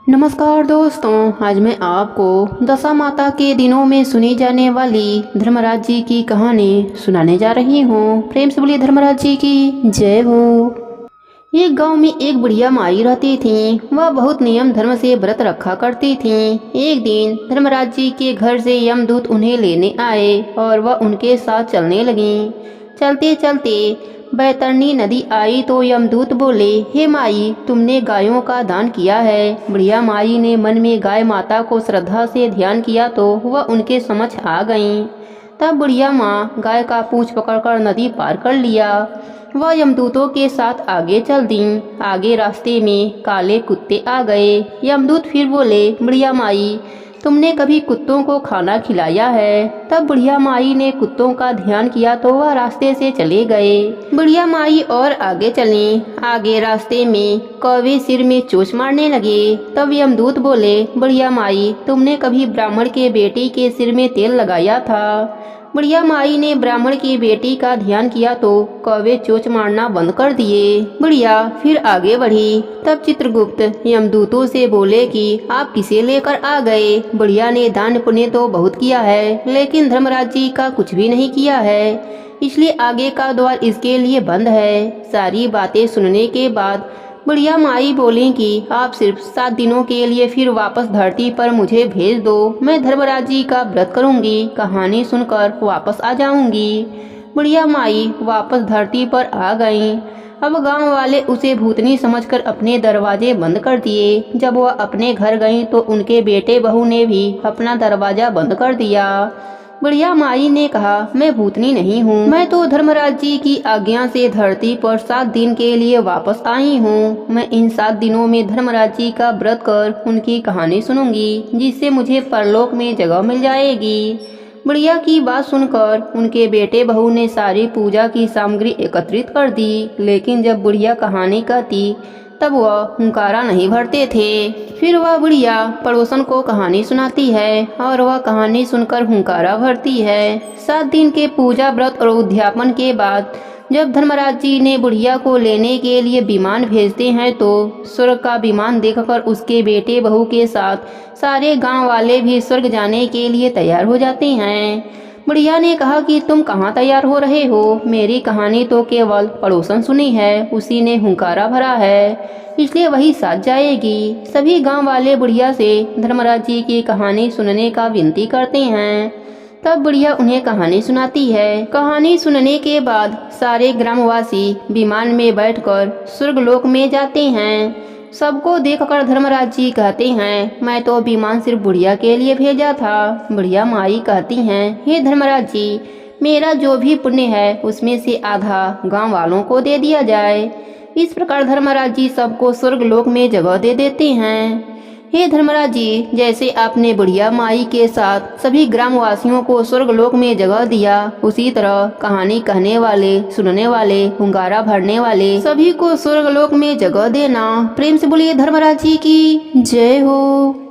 नमस्कार दोस्तों, आज मैं आपको दशा माता के दिनों में सुनी जाने वाली धर्मराज जी की कहानी सुनाने जा रही हूँ। प्रेम से बोलिए धर्मराज जी की जय हो। एक गांव में एक बुढ़िया माई रहती थी। वह बहुत नियम धर्म से व्रत रखा करती थी। एक दिन धर्मराज जी के घर से यमदूत उन्हें लेने आए और वह उनके साथ चलने लगी। चलते चलते बैतरणी नदी आई तो यमदूत बोले, हे माई, तुमने गायों का दान किया है। बुढ़िया माई ने मन में गाय माता को श्रद्धा से ध्यान किया तो वह उनके समझ आ गईं। तब बुढ़िया माँ गाय का पूंछ पकड़कर नदी पार कर लिया। वह यमदूतों के साथ आगे चल दी। आगे रास्ते में काले कुत्ते आ गए। यमदूत फिर बोले, बुढ़िया माई, तुमने कभी कुत्तों को खाना खिलाया है? तब बुढ़िया माई ने कुत्तों का ध्यान किया तो वह रास्ते से चले गए। बुढ़िया माई और आगे चली। आगे रास्ते में कौवे सिर में चोंच मारने लगे। तब यमदूत बोले, बुढ़िया माई, तुमने कभी ब्राह्मण के बेटे के सिर में तेल लगाया था? बुढ़िया माई ने ब्राह्मण की बेटी का ध्यान किया तो कौवे चोंच मारना बंद कर दिए। बुढ़िया फिर आगे बढ़ी। तब चित्रगुप्त यमदूतों से बोले कि आप किसे लेकर आ गए? बुढ़िया ने दान पुण्य तो बहुत किया है, लेकिन धर्मराज जी का कुछ भी नहीं किया है, इसलिए आगे का द्वार इसके लिए बंद है। सारी बातें सुनने के बाद बुढ़िया माई बोली कि आप सिर्फ 7 दिनों के लिए फिर वापस धरती पर मुझे भेज दो। मैं धर्मराज जी का व्रत करूंगी, कहानी सुनकर वापस आ जाऊंगी। बुढ़िया माई वापस धरती पर आ गईं। अब गांव वाले उसे भूतनी समझकर अपने दरवाजे बंद कर दिए। जब वह अपने घर गईं तो उनके बेटे बहू ने भी अपना दरवाजा बंद कर दिया। बुढ़िया माई ने कहा, मैं भूतनी नहीं हूँ, मैं तो धर्मराज जी की आज्ञा से धरती पर 7 दिन के लिए वापस आई हूँ। मैं इन 7 दिनों में धर्मराज जी का व्रत कर उनकी कहानी सुनूंगी, जिससे मुझे परलोक में जगह मिल जाएगी। बुढ़िया की बात सुनकर उनके बेटे बहू ने सारी पूजा की सामग्री एकत्रित कर दी, लेकिन जब बुढ़िया कहानी कहती तब वह हुंकारा नहीं भरते थे। फिर वह बुढ़िया पड़ोसन को कहानी सुनाती है और वह कहानी सुनकर हुंकारा भरती है। 7 दिन के पूजा व्रत और उद्यापन के बाद जब धर्मराज जी ने बुढ़िया को लेने के लिए विमान भेजते हैं तो स्वर्ग का विमान देखकर उसके बेटे बहू के साथ सारे गांव वाले भी स्वर्ग जाने के लिए तैयार हो जाते हैं। बुढ़िया ने कहा कि तुम कहाँ तैयार हो रहे हो? मेरी कहानी तो केवल पड़ोसन सुनी है, उसी ने हुंकारा भरा है, इसलिए वही साथ जाएगी। सभी गांव वाले बुढ़िया से धर्मराज जी की कहानी सुनने का विनती करते हैं। तब बुढ़िया उन्हें कहानी सुनाती है। कहानी सुनने के बाद सारे ग्रामवासी विमान में बैठकर स्वर्गलोक में जाते हैं। सबको देखकर धर्मराज जी कहते हैं, मैं तो विमान सिर्फ बुढ़िया के लिए भेजा था। बुढ़िया माई कहती हैं, हे धर्मराज जी, मेरा जो भी पुण्य है उसमें से आधा गांव वालों को दे दिया जाए। इस प्रकार धर्मराज जी सबको स्वर्गलोक में जगह दे देते हैं। हे धर्मराज जी, जैसे आपने बुढ़िया माई के साथ सभी ग्रामवासियों को स्वर्गलोक में जगह दिया, उसी तरह कहानी कहने वाले, सुनने वाले, हुंगारा भरने वाले सभी को स्वर्गलोक में जगह देना। प्रेम से बोलिए धर्मराज जी की जय हो।